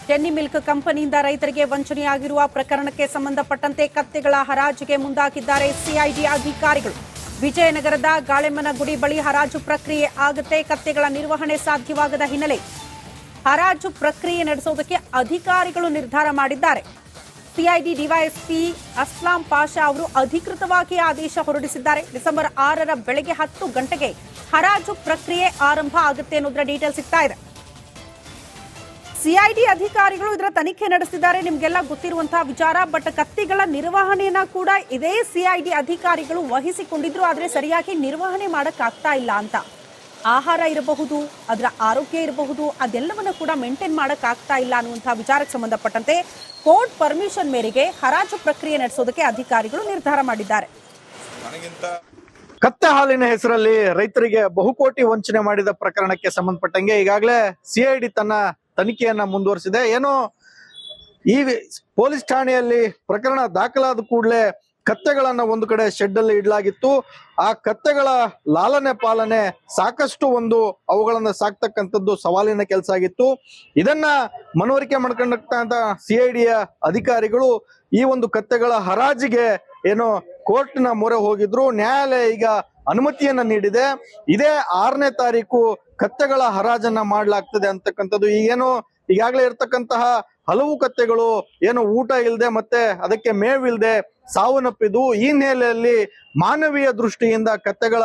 Denny milk ಕಂಪನಿಯಿಂದ ರೈತರಿಗೆ ವಂಚನೆಯಾಗಿರುವ ಪ್ರಕರಣಕ್ಕೆ ಸಂಬಂಧಪಟ್ಟಂತೆ ಕತ್ತೆಗಳ ಹರಾಜಿಗೆ ಮುಂದಾಗಿದ್ದಾರೆ ಸಿಐಡಿ ಅಧಿಕಾರಿಗಳು. ವಿಜಯನಗರದ ಗಾಳೆಮ್ಮನಗುಡಿ ಬಳಿ ಹರಾಜು ಪ್ರಕ್ರಿಯೆ ಆಗುತ್ತೆ. ಕತ್ತೆಗಳ ನಿರ್ವಹಣೆ ಸಾಧ್ಯವಾಗದ ಹಿನ್ನೆಲೆ ಹರಾಜು ಪ್ರಕ್ರಿಯೆ ನಡೆಸುವುದಕ್ಕೆ ಅಧಿಕಾರಿಗಳು ನಿರ್ಧಾರ ಮಾಡಿದ್ದಾರೆ. ಸಿಐಡಿ ಡಿವೈಎಸ್ಪಿ ಅಸ್ಲಾಂ ಪಾಷಾ ಅವರು ಅಧಿಕೃತವಾಗಿ ಆದೇಶ ಹೊರಡಿಸಿದ್ದಾರೆ. ಡಿಸೆಂಬರ್ 6ರ ಬೆಳಗ್ಗೆ 10 ಗಂಟೆಗೆ ಹರಾಜು ಪ್ರಕ್ರಿಯೆ ಆರಂಭ ಆಗುತ್ತೆ ಅನ್ನೋದರ ಡೀಟೇಲ್ ಸಿಗ್ತಾ ಇದೆ. ಸಿಐಡಿ ಅಧಿಕಾರಿಗಳು ಇದರ ತನಿಖೆ ನಡೆಸಿದ್ದಾರೆ. ನಿಮಗೆಲ್ಲ ಗೊತ್ತಿರುವಂತಹ ವಿಚಾರ. ಬಟ್ ಕತ್ತಿಗಳ ನಿರ್ವಹಣೆಯನ್ನ ಕೂಡ ಇದೇ ಸಿಐಡಿ ಅಧಿಕಾರಿಗಳು ವಹಿಸಿಕೊಂಡಿದ್ರು. ಆದರೆ ಸರಿಯಾಗಿ ನಿರ್ವಹಣೆ ಮಾಡಕ್ಕಾಗ್ತಾ ಇಲ್ಲ ಅಂತ. ಆಹಾರ ಇರಬಹುದು, ಅದರ ಆರೋಗ್ಯ ಇರಬಹುದು, ಅದೆಲ್ಲವನ್ನ ಕೂಡ ಮೇಂಟೈನ್ ಮಾಡಕ್ಕಾಗ್ತಾ ಇಲ್ಲ ಅನ್ನುವಂತಹ ವಿಚಾರಕ್ಕೆ ಸಂಬಂಧಪಟ್ಟಂತೆ ಕೋರ್ಟ್ ಪರ್ಮಿಷನ್ ಮೇರೆಗೆ ಹರಾಜು ಪ್ರಕ್ರಿಯೆ ನಡೆಸೋದಕ್ಕೆ ಅಧಿಕಾರಿಗಳು ನಿರ್ಧಾರ ಮಾಡಿದ್ದಾರೆ. ಕತ್ತೆ ಹಾಲಿನ ಹೆಸರಲ್ಲಿ ರೈತರಿಗೆ ಬಹುಕೋಟಿ ವಂಚನೆ ಮಾಡಿದ ಪ್ರಕರಣಕ್ಕೆ ಸಂಬಂಧಪಟ್ಟಂಗೆ ಈಗಾಗಲೇ ಸಿಐಡಿ ತನ್ನ ತನಿಖೆಯನ್ನ ಮುಂದುವರಿಸಿದೆ. ಏನೋ ಈ ಪೊಲೀಸ್ ಠಾಣೆಯಲ್ಲಿ ಪ್ರಕರಣ ದಾಖಲಾದ ಕೂಡಲೇ ಕತ್ತೆಗಳನ್ನ ಒಂದು ಕಡೆ ಶೆಡ್ ಅಲ್ಲಿ ಇಡಲಾಗಿತ್ತು. ಆ ಕತ್ತೆಗಳ ಲಾಲನೆ ಪಾಲನೆ ಸಾಕಷ್ಟು ಅವುಗಳನ್ನ ಸಾಕ್ತಕ್ಕಂಥದ್ದು ಸವಾಲಿನ ಕೆಲಸ ಆಗಿತ್ತು. ಇದನ್ನ ಮನವರಿಕೆ ಮಾಡ್ಕೊಂಡಂತ ಸಿಐಡಿಯ ಅಧಿಕಾರಿಗಳು ಈ ಕತ್ತೆಗಳ ಹರಾಜಿಗೆ ಏನೋ ಕೋರ್ಟ್ನ ಮೊರೆ ಹೋಗಿದ್ರು. ನ್ಯಾಯಾಲಯ ಈಗ ಅನುಮತಿಯನ್ನ ನೀಡಿದೆ. ಇದೇ 6ನೇ ತಾರೀಕು ಕತ್ತೆಗಳ ಹರಾಜನ್ನ ಮಾಡ್ಲಾಗ್ತದೆ ಅಂತಕ್ಕಂಥದ್ದು. ಈಗಾಗಲೇ ಇರ್ತಕ್ಕಂತಹ ಹಲವು ಕತ್ತೆಗಳು ಏನು ಊಟ ಇಲ್ಲದೆ ಮತ್ತೆ ಅದಕ್ಕೆ ಮೇವಿಲ್ದೆ ಸಾವನ್ನಪ್ಪಿದ್ದು. ಈ ಹಿನ್ನೆಲೆಯಲ್ಲಿ ಮಾನವೀಯ ದೃಷ್ಟಿಯಿಂದ ಕತ್ತೆಗಳ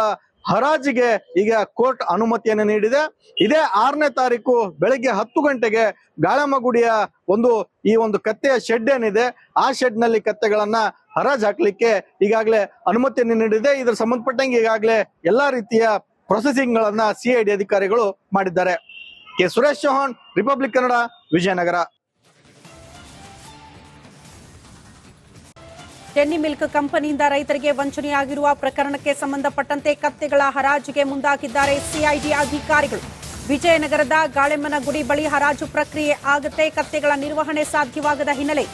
ಹರಾಜಿಗೆ ಈಗ ಕೋರ್ಟ್ ಅನುಮತಿಯನ್ನು ನೀಡಿದೆ. ಇದೇ 6ನೇ ತಾರೀಕು ಬೆಳಗ್ಗೆ 10 ಗಂಟೆಗೆ ಗಾಳಮ್ಮಗುಡಿಯ ಈ ಕತ್ತೆಯ ಶೆಡ್ ಏನಿದೆ ಆ ಶೆಡ್ ನಲ್ಲಿ ಕತ್ತೆಗಳನ್ನ ಹರಾಜ್ ಹಾಕ್ಲಿಕ್ಕೆ ಈಗಾಗಲೇ ಅನುಮತಿಯನ್ನು ನೀಡಿದೆ. ಇದರ ಸಂಬಂಧಪಟ್ಟಂಗೆ ಈಗಾಗಲೇ ಎಲ್ಲಾ ರೀತಿಯ ಪ್ರೊಸೆಸಿಂಗ್ ಗಳನ್ನ ಸಿಐಡಿ ಅಧಿಕಾರಿಗಳು ಮಾಡಿದ್ದಾರೆ. K Suresh Chauhan, republic Kannada, Vijayanagara. Denny milk ಕಂಪನಿಯಿಂದ ರೈತರಿಗೆ ವಂಚನೆಯಾಗಿರುವ ಪ್ರಕರಣಕ್ಕೆ ಸಂಬಂಧಪಟ್ಟಂತೆ ಕತ್ತೆಗಳ ಹರಾಜಿಗೆ ಮುಂದಾಗಿದ್ದಾರೆ ಸಿಐಡಿ ಅಧಿಕಾರಿಗಳು. ವಿಜಯನಗರದ ಗಾಳೆಮ್ಮನಗುಡಿ ಬಳಿ ಹರಾಜು ಪ್ರಕ್ರಿಯೆ ಆಗುತ್ತೆ. ಕತ್ತೆಗಳ ನಿರ್ವಹಣೆ ಸಾಧ್ಯವಾಗದ ಹಿನ್ನೆಲೆ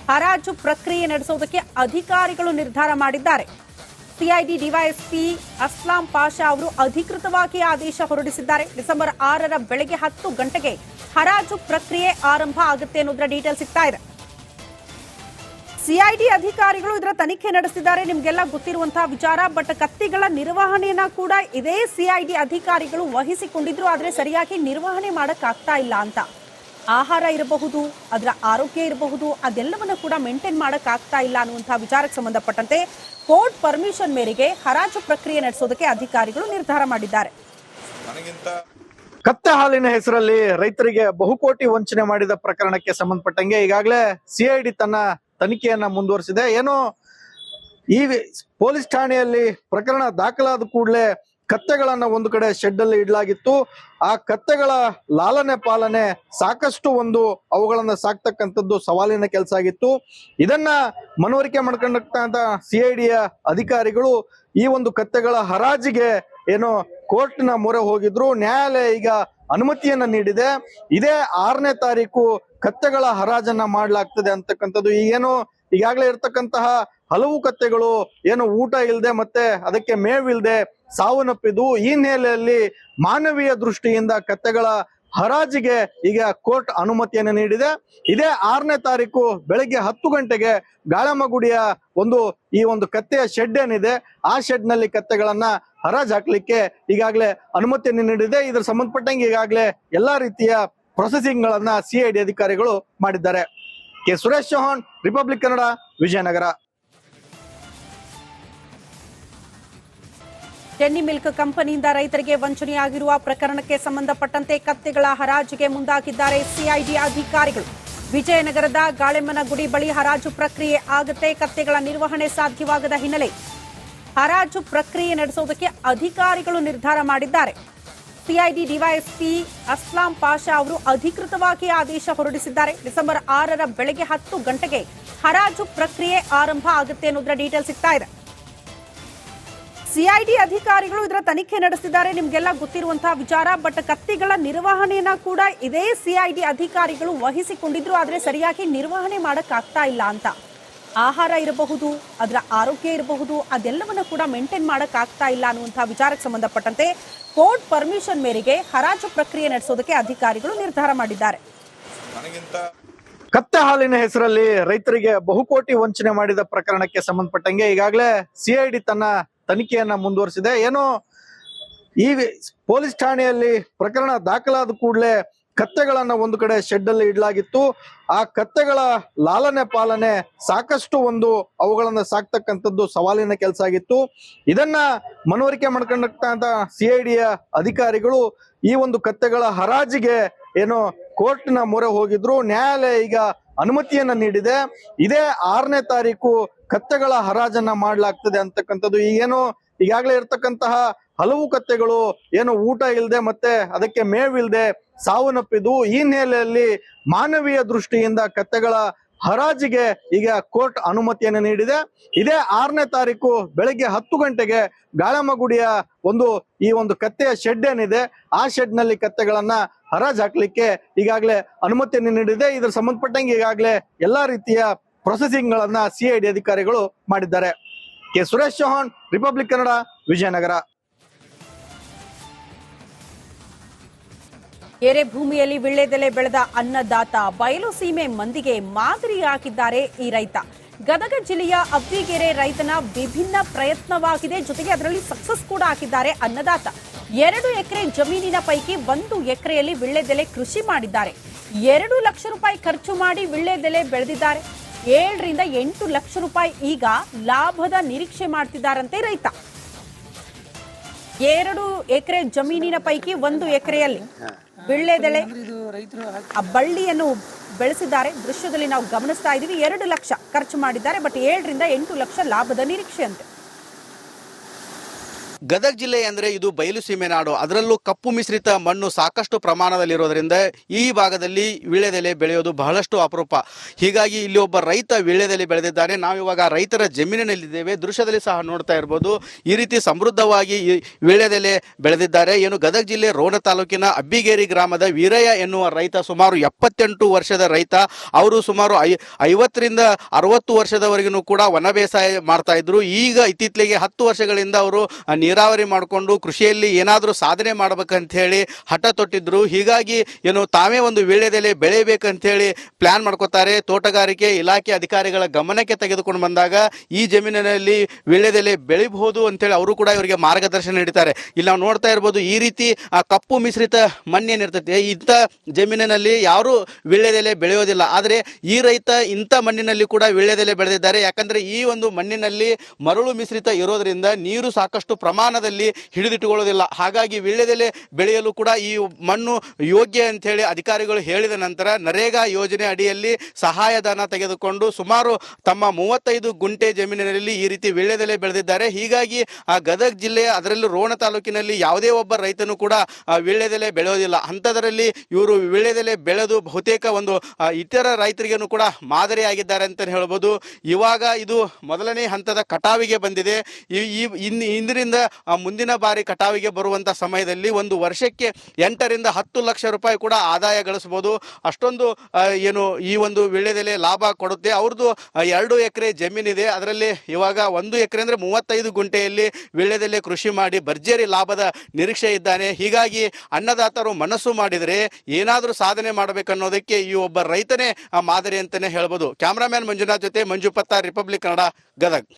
ಹರಾಜು ಪ್ರಕ್ರಿಯೆ ನಡೆಸುವುದಕ್ಕೆ ಅಧಿಕಾರಿಗಳು ನಿರ್ಧಾರ ಮಾಡಿದ್ದಾರೆ. ಸಿಐಡಿ ಡಿವೈಎಸ್ಪಿ ಅಸ್ಲಾಂ ಪಾಷಾ ಅವರು ಅಧಿಕೃತವಾಗಿ ಆದೇಶ ಹೊರಡಿಸಿದ್ದಾರೆ. ಡಿಸೆಂಬರ್ 6ರ ಬೆಳಗ್ಗೆ 10 ಗಂಟೆಗೆ ಹರಾಜು ಪ್ರಕ್ರಿಯೆ ಆರಂಭ ಆಗುತ್ತೆ ಅನ್ನೋದರ ಡೀಟೇಲ್ ಸಿಗ್ತಾ ಇದೆ. ಸಿಐಡಿ ಅಧಿಕಾರಿಗಳು ಇದರ ತನಿಖೆ ನಡೆಸಿದ್ದಾರೆ. ನಿಮಗೆಲ್ಲ ಗೊತ್ತಿರುವಂತಹ ವಿಚಾರ. ಬಟ್ ಕತ್ತಿಗಳ ನಿರ್ವಹಣೆಯನ್ನ ಕೂಡ ಇದೇ ಸಿಐಡಿ ಅಧಿಕಾರಿಗಳು ವಹಿಸಿಕೊಂಡಿದ್ರು. ಆದರೆ ಸರಿಯಾಗಿ ನಿರ್ವಹಣೆ ಮಾಡಕ್ಕಾಗ್ತಾ ಇಲ್ಲ ಅಂತ. ಆಹಾರ ಇರಬಹುದು, ಅದರ ಆರೋಗ್ಯ ಇರಬಹುದು, ಅದೆಲ್ಲವನ್ನ ಕೂಡ ಮೇಂಟೈನ್ ಮಾಡಕ್ಕಾಗ್ತಾ ಇಲ್ಲ ಅನ್ನುವಂತಹ ವಿಚಾರಕ್ಕೆ ಸಂಬಂಧಪಟ್ಟಂತೆ ಕೋರ್ಟ್ ಪರ್ಮಿಷನ್ ಮೇರೆಗೆ ಹರಾಜು ಪ್ರಕ್ರಿಯೆ ನಡೆಸೋದಕ್ಕೆ ಅಧಿಕಾರಿಗಳು ನಿರ್ಧಾರ ಮಾಡಿದ್ದಾರೆ. ಕತ್ತೆ ಹಾಲಿನ ಹೆಸರಲ್ಲಿ ರೈತರಿಗೆ ಬಹುಕೋಟಿ ವಂಚನೆ ಮಾಡಿದ ಪ್ರಕರಣಕ್ಕೆ ಸಂಬಂಧಪಟ್ಟಂಗೆ ಈಗಾಗಲೇ ಸಿಐಡಿ ತನ್ನ ತನಿಖೆಯನ್ನ ಮುಂದುವರಿಸಿದೆ. ಏನೋ ಈ ಪೊಲೀಸ್ ಠಾಣೆಯಲ್ಲಿ ಪ್ರಕರಣ ದಾಖಲಾದ ಕೂಡಲೇ ಕತ್ತೆಗಳನ್ನ ಒಂದು ಕಡೆ ಶೆಡ್ ಅಲ್ಲಿ ಇಡಲಾಗಿತ್ತು. ಆ ಕತ್ತೆಗಳ ಲಾಲನೆ ಪಾಲನೆ ಸಾಕಷ್ಟು ಅವುಗಳನ್ನ ಸಾಕ್ತಕ್ಕಂಥದ್ದು ಸವಾಲಿನ ಕೆಲಸ ಆಗಿತ್ತು. ಇದನ್ನ ಮನವರಿಕೆ ಮಾಡ್ಕೊಂಡಂತ ಸಿಐಡಿಯ ಅಧಿಕಾರಿಗಳು ಈ ಕತ್ತೆಗಳ ಹರಾಜಿಗೆ ಏನೋ ಕೋರ್ಟ್ನ ಮೊರೆ ಹೋಗಿದ್ರು. ನ್ಯಾಯಾಲಯ ಈಗ ಅನುಮತಿಯನ್ನ ನೀಡಿದೆ. ಇದೇ 6ನೇ ತಾರೀಕು ಕತ್ತೆಗಳ ಹರಾಜನ್ನ ಮಾಡ್ಲಾಗ್ತದೆ ಅಂತಕ್ಕಂಥದ್ದು. ಈಗಾಗಲೇ ಇರ್ತಕ್ಕಂತಹ ಹಲವು ಕತ್ತೆಗಳು ಏನು ಊಟ ಇಲ್ಲದೆ ಮತ್ತೆ ಅದಕ್ಕೆ ಮೇವಿಲ್ದೆ ಸಾವನ್ನಪ್ಪಿದ್ದು. ಈ ಹಿನ್ನೆಲೆಯಲ್ಲಿ ಮಾನವೀಯ ದೃಷ್ಟಿಯಿಂದ ಕತ್ತೆಗಳ ಹರಾಜಿಗೆ ಈಗ ಕೋರ್ಟ್ ಅನುಮತಿಯನ್ನು ನೀಡಿದೆ. ಇದೇ 6ನೇ ತಾರೀಕು ಬೆಳಗ್ಗೆ 10 ಗಂಟೆಗೆ ಗಾಳಮ್ಮಗುಡಿಯ ಈ ಕತ್ತೆಯ ಶೆಡ್ ಏನಿದೆ ಆ ಶೆಡ್ ನಲ್ಲಿ ಕತ್ತೆಗಳನ್ನ ಹರಾಜ್ ಹಾಕ್ಲಿಕ್ಕೆ ಈಗಾಗಲೇ ಅನುಮತಿಯನ್ನು ನೀಡಿದೆ. ಇದರ ಸಂಬಂಧಪಟ್ಟಂಗೆ ಈಗಾಗಲೇ ಎಲ್ಲಾ ರೀತಿಯ ಪ್ರೊಸೆಸಿಂಗ್ ಗಳನ್ನ ಸಿಐಡಿ ಅಧಿಕಾರಿಗಳು ಮಾಡಿದ್ದಾರೆ. K Suresh Chauhan, republic Kannada, Vijayanagara. Denny milk ಕಂಪನಿಯಿಂದ ರೈತರಿಗೆ ವಂಚನೆಯಾಗಿರುವ ಪ್ರಕರಣಕ್ಕೆ ಸಂಬಂಧಪಟ್ಟಂತೆ ಕತ್ತೆಗಳ ಹರಾಜಿಗೆ ಮುಂದಾಗಿದ್ದಾರೆ ಸಿಐಡಿ ಅಧಿಕಾರಿಗಳು. ವಿಜಯನಗರದ ಗಾಳೆಮ್ಮನಗುಡಿ ಬಳಿ ಹರಾಜು ಪ್ರಕ್ರಿಯೆ ಆಗುತ್ತೆ. ಕತ್ತೆಗಳ ನಿರ್ವಹಣೆ ಸಾಧ್ಯವಾಗದ ಹಿನ್ನೆಲೆ ಹರಾಜು ಪ್ರಕ್ರಿಯೆ ನಡೆಸುವುದಕ್ಕೆ ಅಧಿಕಾರಿಗಳು ನಿರ್ಧಾರ ಮಾಡಿದ್ದಾರೆ. ಸಿಐಡಿ ಡಿವೈಎಸ್ಪಿ ಅಸ್ಲಾಂ ಪಾಷಾ ಅವರು ಅಧಿಕೃತವಾಗಿ ಆದೇಶ ಹೊರಡಿಸಿದ್ದಾರೆ. ಡಿಸೆಂಬರ್ 6ರ ಬೆಳಗ್ಗೆ 10 ಗಂಟೆಗೆ ಹರಾಜು ಪ್ರಕ್ರಿಯೆ ಆರಂಭ ಆಗುತ್ತೆ ಅನ್ನೋದರ ಡೀಟೇಲ್ ಸಿಗ್ತಾ ಇದೆ. ಸಿಐಡಿ ಅಧಿಕಾರಿಗಳು ಇದರ ತನಿಖೆ ನಡೆಸಿದ್ದಾರೆ. ನಿಮಗೆಲ್ಲ ಗೊತ್ತಿರುವಂತಹ ವಿಚಾರ. ಬಟ್ ಕತ್ತಿಗಳ ನಿರ್ವಹಣೆಯನ್ನ ಕೂಡ ಇದೇ ಸಿಐಡಿ ಅಧಿಕಾರಿಗಳು ವಹಿಸಿಕೊಂಡಿದ್ರು. ಆದರೆ ಸರಿಯಾಗಿ ನಿರ್ವಹಣೆ ಮಾಡಕ್ಕಾಗ್ತಾ ಇಲ್ಲ ಅಂತ. ಆಹಾರ ಇರಬಹುದು, ಅದರ ಆರೋಗ್ಯ ಇರಬಹುದು, ಅದೆಲ್ಲವನ್ನ ಕೂಡ ಮೇಂಟೈನ್ ಮಾಡಕ್ಕಾಗ್ತಾ ಇಲ್ಲ ಅನ್ನುವಂತಹ ವಿಚಾರಕ್ಕೆ ಸಂಬಂಧಪಟ್ಟಂತೆ ಕೋರ್ಟ್ ಪರ್ಮಿಷನ್ ಮೇರೆಗೆ ಹರಾಜು ಪ್ರಕ್ರಿಯೆ ನಡೆಸೋದಕ್ಕೆ ಅಧಿಕಾರಿಗಳು ನಿರ್ಧಾರ ಮಾಡಿದ್ದಾರೆ. ನನಗಿಂತ ಕತ್ತೆ ಹಾಲಿನ ಹೆಸರಲ್ಲಿ ರೈತರಿಗೆ ಬಹುಕೋಟಿ ವಂಚನೆ ಮಾಡಿದ ಪ್ರಕರಣಕ್ಕೆ ಸಂಬಂಧಪಟ್ಟಂಗೆ ಈಗಾಗಲೇ ಸಿಐಡಿ ತನ್ನ ತನಿಖೆಯನ್ನ ಮುಂದುವರಿಸಿದೆ. ಏನು ಈ ಪೊಲೀಸ್ ಠಾಣೆಯಲ್ಲಿ ಪ್ರಕರಣ ದಾಖಲಾದ ಕೂಡಲೇ ಕತ್ತೆಗಳನ್ನ ಒಂದು ಕಡೆ ಶೆಡ್ ಅಲ್ಲಿ ಇಡಲಾಗಿತ್ತು. ಆ ಕತ್ತೆಗಳ ಲಾಲನೆ ಪಾಲನೆ ಸಾಕಷ್ಟು ಅವುಗಳನ್ನ ಸಾಕ್ತಕ್ಕಂಥದ್ದು ಸವಾಲಿನ ಕೆಲಸ ಆಗಿತ್ತು. ಇದನ್ನ ಮನವರಿಕೆ ಮಾಡ್ಕೊಂಡಂತ ಸಿಐಡಿಯ ಅಧಿಕಾರಿಗಳು ಈ ಕತ್ತೆಗಳ ಹರಾಜಿಗೆ ಕೋರ್ಟ್ನ ಮೊರೆ ಹೋಗಿದ್ರು. ನ್ಯಾಯಾಲಯ ಈಗ ಅನುಮತಿಯನ್ನ ನೀಡಿದೆ. ಇದೇ 6ನೇ ತಾರೀಕು ಕತ್ತೆಗಳ ಹರಾಜನ್ನ ಮಾಡ್ಲಾಗ್ತದೆ ಅಂತಕ್ಕಂಥದ್ದು. ಈಗಾಗಲೇ ಇರ್ತಕ್ಕಂತಹ ಹಲವು ಕತ್ತೆಗಳು ಊಟ ಇಲ್ಲದೆ ಮತ್ತೆ ಅದಕ್ಕೆ ಮೇವಿಲ್ದೆ ಸಾವನ್ನಪ್ಪಿದ್ದು. ಈ ಹಿನ್ನೆಲೆಯಲ್ಲಿ ಮಾನವೀಯ ದೃಷ್ಟಿಯಿಂದ ಕತ್ತೆಗಳ ಹರಾಜಿಗೆ ಈಗ ಕೋರ್ಟ್ ಅನುಮತಿಯನ್ನು ನೀಡಿದೆ. ಇದೇ 6ನೇ ತಾರೀಕು ಬೆಳಗ್ಗೆ 10 ಗಂಟೆಗೆ ಗಾಳಮ್ಮಗುಡಿಯ ಈ ಕತ್ತೆಯ ಶೆಡ್ ಏನಿದೆ ಆ ಶೆಡ್ ನಲ್ಲಿ ಕತ್ತೆಗಳನ್ನ ಹರಾಜ್ ಹಾಕ್ಲಿಕ್ಕೆ ಈಗಾಗಲೇ ಅನುಮತಿಯನ್ನು ನೀಡಿದೆ. ಇದರ ಸಂಬಂಧಪಟ್ಟಂಗೆ ಈಗಾಗಲೇ ಎಲ್ಲಾ ರೀತಿಯ ಪ್ರೊಸೆಸಿಂಗ್ ಗಳನ್ನ ಸಿಐಡಿ ಅಧಿಕಾರಿಗಳು ಮಾಡಿದ್ದಾರೆ. K Suresh Chauhan, republic Kannada, Vijayanagara. ಎರೆ ಭೂಮಿಯಲ್ಲಿ ವಿಳ್ಳೆದೆಲೆ ಬೆಳೆದ ಅನ್ನದಾತ, ಬಯಲು ಸೀಮೆ ಮಂದಿಗೆ ಮಾದರಿಯಾಗಿದ್ದಾರೆ ಈ ರೈತ. ಗದಗ ಜಿಲ್ಲೆಯ ಅಬ್ಬಿಗೆರೆ ರೈತನ ವಿಭಿನ್ನ ಪ್ರಯತ್ನವಾಗಿದೆ. ಜೊತೆಗೆ ಅದರಲ್ಲಿ ಸಕ್ಸಸ್ ಕೂಡ ಹಾಕಿದ್ದಾರೆ ಅನ್ನದಾತ. 2 ಎಕರೆ ಜಮೀನಿನ ಪೈಕಿ 1 ಎಕರೆಯಲ್ಲಿ ವಿಳ್ಳೆದೆಲೆ ಕೃಷಿ ಮಾಡಿದ್ದಾರೆ. 2 ಲಕ್ಷ ರೂಪಾಯಿ ಖರ್ಚು ಮಾಡಿ ವಿಳ್ಳೆದೆಲೆ ಬೆಳೆದಿದ್ದಾರೆ. 7 ರಿಂದ 8 ಲಕ್ಷ ರೂಪಾಯಿ ಈಗ ಲಾಭದ ನಿರೀಕ್ಷೆ ಮಾಡ್ತಿದ್ದಾರಂತೆ ರೈತ. 2 ಎಕರೆ ಜಮೀನಿನ ಪೈಕಿ 1 ಎಕರೆಯಲ್ಲಿ ವಿಳ್ಳೆದೆಲೆ ಆ ಬಳ್ಳಿಯನ್ನು ಬೆಳೆಸಿದ್ದಾರೆ. ದೃಶ್ಯದಲ್ಲಿ ನಾವು ಗಮನಿಸ್ತಾ ಇದ್ದೀವಿ. 2 ಲಕ್ಷ ಖರ್ಚು ಮಾಡಿದ್ದಾರೆ. ಬಟ್ 7 ರಿಂದ 8 ಲಕ್ಷ ಲಾಭದ ನಿರೀಕ್ಷೆ ಅಂತೆ. ಗದಗ ಜಿಲ್ಲೆ ಅಂದರೆ ಇದು ಬಯಲು ಸೀಮೆ ನಾಡು. ಅದರಲ್ಲೂ ಕಪ್ಪು ಮಿಶ್ರಿತ ಮಣ್ಣು ಸಾಕಷ್ಟು ಪ್ರಮಾಣದಲ್ಲಿರೋದ್ರಿಂದ ಈ ಭಾಗದಲ್ಲಿ ವೀಳ್ಯದೆಲೆ ಬೆಳೆಯೋದು ಬಹಳಷ್ಟು ಅಪರೂಪ. ಹೀಗಾಗಿ ಇಲ್ಲಿ ಒಬ್ಬ ರೈತ ವೀಳ್ಯದೆಲೆ ಬೆಳೆದಿದ್ದಾನೆ. ನಾವಿವಾಗ ರೈತರ ಜಮೀನಿನಲ್ಲಿದ್ದೇವೆ. ದೃಶ್ಯದಲ್ಲಿ ಸಹ ನೋಡ್ತಾ ಇರ್ಬೋದು. ಈ ರೀತಿ ಸಮೃದ್ಧವಾಗಿ ವೀಳ್ಯದೆಲೆ ಬೆಳೆದಿದ್ದಾರೆ. ಗದಗ ಜಿಲ್ಲೆ ರೋಣ ತಾಲೂಕಿನ ಅಬ್ಬಿಗೇರಿ ಗ್ರಾಮದ ವೀರಯ್ಯ ಎನ್ನುವ ರೈತ ಸುಮಾರು 78 ವರ್ಷದ ರೈತ. ಅವರು ಸುಮಾರು 50 ರಿಂದ 60 ವರ್ಷದವರೆಗೂ ಕೂಡ ವನ ಬೇಸಾಯ ಮಾಡ್ತಾ ಇದ್ರು. ಈಗ ಇತ್ತೀಚೆಗೆ 10 ವರ್ಷಗಳಿಂದ ಅವರು ನೀರಾವರಿ ಮಾಡಿಕೊಂಡು ಕೃಷಿಯಲ್ಲಿ ಏನಾದರೂ ಸಾಧನೆ ಮಾಡ್ಬೇಕಂತ ಹೇಳಿ ಹಠ ತೊಟ್ಟಿದ್ರು. ಹೀಗಾಗಿ ತಾವೇ ವೀಳ್ಯದೆಲೆ ಬೆಳೆಯಬೇಕಂತ ಹೇಳಿ ಪ್ಲಾನ್ ಮಾಡ್ಕೋತಾರೆ. ತೋಟಗಾರಿಕೆ ಇಲಾಖೆ ಅಧಿಕಾರಿಗಳ ಗಮನಕ್ಕೆ ತೆಗೆದುಕೊಂಡು ಬಂದಾಗ ಈ ಜಮೀನಿನಲ್ಲಿ ವೀಳ್ಯದೆಲೆ ಬೆಳಿಬಹುದು ಅಂತೇಳಿ ಅವರು ಕೂಡ ಇವರಿಗೆ ಮಾರ್ಗದರ್ಶನ ನೀಡುತ್ತಾರೆ. ಇಲ್ಲಿ ನಾವು ನೋಡ್ತಾ ಇರ್ಬೋದು. ಈ ರೀತಿ ಕಪ್ಪು ಮಿಶ್ರಿತ ಮಣ್ಣೇನಿರ್ತೈತೆ ಇಂಥ ಜಮೀನಿನಲ್ಲಿ ಯಾರು ವೀಳ್ಯದೆಲೆ ಬೆಳೆಯೋದಿಲ್ಲ. ಆದರೆ ಈ ರೈತ ಇಂಥ ಮಣ್ಣಿನಲ್ಲಿ ಕೂಡ ವೀಳ್ಯದೆಲೆ ಬೆಳೆದಿದ್ದಾರೆ. ಯಾಕಂದ್ರೆ ಈ ಮಣ್ಣಿನಲ್ಲಿ ಮರಳು ಮಿಶ್ರಿತ ಇರೋದ್ರಿಂದ ನೀರು ಸಾಕಷ್ಟು ಪ್ರಮಾಣದಲ್ಲಿ ಹಿಡಿದಿಟ್ಟುಕೊಳ್ಳೋದಿಲ್ಲ. ಹಾಗಾಗಿ ವೀಳ್ಯದೆಲೆ ಬೆಳೆಯಲು ಕೂಡ ಈ ಮಣ್ಣು ಯೋಗ್ಯ ಅಂತ ಹೇಳಿ ಅಧಿಕಾರಿಗಳು ಹೇಳಿದ ನಂತರ ನರೇಗಾ ಯೋಜನೆ ಅಡಿಯಲ್ಲಿ ಸಹಾಯಧನ ತೆಗೆದುಕೊಂಡು ಸುಮಾರು ತಮ್ಮ 35 ಗುಂಟೆ ಜಮೀನಿನಲ್ಲಿ ಈ ರೀತಿ ವೀಳ್ಯದೆಲೆ ಬೆಳೆದಿದ್ದಾರೆ. ಹೀಗಾಗಿ ಆ ಗದಗ ಜಿಲ್ಲೆಯ ಅದರಲ್ಲೂ ರೋಣ ತಾಲೂಕಿನಲ್ಲಿ ಯಾವುದೇ ಒಬ್ಬ ರೈತನು ಕೂಡ ವೀಳ್ಯದೆಲೆ ಬೆಳೆಯೋದಿಲ್ಲ. ಅಂಥದರಲ್ಲಿ ಇವರು ವೀಳ್ಯದೆಲೆ ಬೆಳೆದು ಬಹುತೇಕ ಇತರ ರೈತರಿಗೂ ಕೂಡ ಮಾದರಿಯಾಗಿದ್ದಾರೆ ಅಂತ ಹೇಳ್ಬೋದು. ಇವಾಗ ಇದು ಮೊದಲನೇ ಹಂತದ ಕಟಾವಿಗೆ ಬಂದಿದೆ. ಇಂದಿನಿಂದ ಮುಂದಿನ ಬಾರಿ ಕಟಾವಿಗೆ ಬರುವಂತ ಸಮಯದಲ್ಲಿ ಒಂದು ವರ್ಷಕ್ಕೆ 8 ರಿಂದ 10 ಲಕ್ಷ ರೂಪಾಯಿ ಕೂಡ ಆದಾಯ ಗಳಿಸಬಹುದು. ಅಷ್ಟೊಂದು ಈ ವೀಳ್ಯದೆಲೆ ಲಾಭ ಕೊಡುತ್ತೆ. ಅವ್ರದ್ದು 2 ಎಕರೆ ಜಮೀನಿದೆ. ಅದರಲ್ಲಿ ಇವಾಗ 1 ಎಕರೆ ಅಂದ್ರೆ 35 ಗುಂಟೆಯಲ್ಲಿ ವೀಳ್ಯದೆಲೆ ಕೃಷಿ ಮಾಡಿ ಭರ್ಜರಿ ಲಾಭದ ನಿರೀಕ್ಷೆ ಇದ್ದಾನೆ. ಹೀಗಾಗಿ ಅನ್ನದಾತರು ಮನಸ್ಸು ಮಾಡಿದರೆ ಏನಾದರೂ ಸಾಧನೆ ಮಾಡಬೇಕನ್ನೋದಕ್ಕೆ ಈ ಒಬ್ಬ ರೈತನೇ ಮಾದರಿ ಅಂತಾನೆ ಹೇಳ್ಬೋದು. ಕ್ಯಾಮರಾಮ್ಯಾನ್ ಮಂಜುನಾಥ್ ಜೊತೆ ಮಂಜು ಪತ್ತಾರ್, ರಿಪಬ್ಲಿಕ್ ಕನ್ನಡ, ಗದಗ್.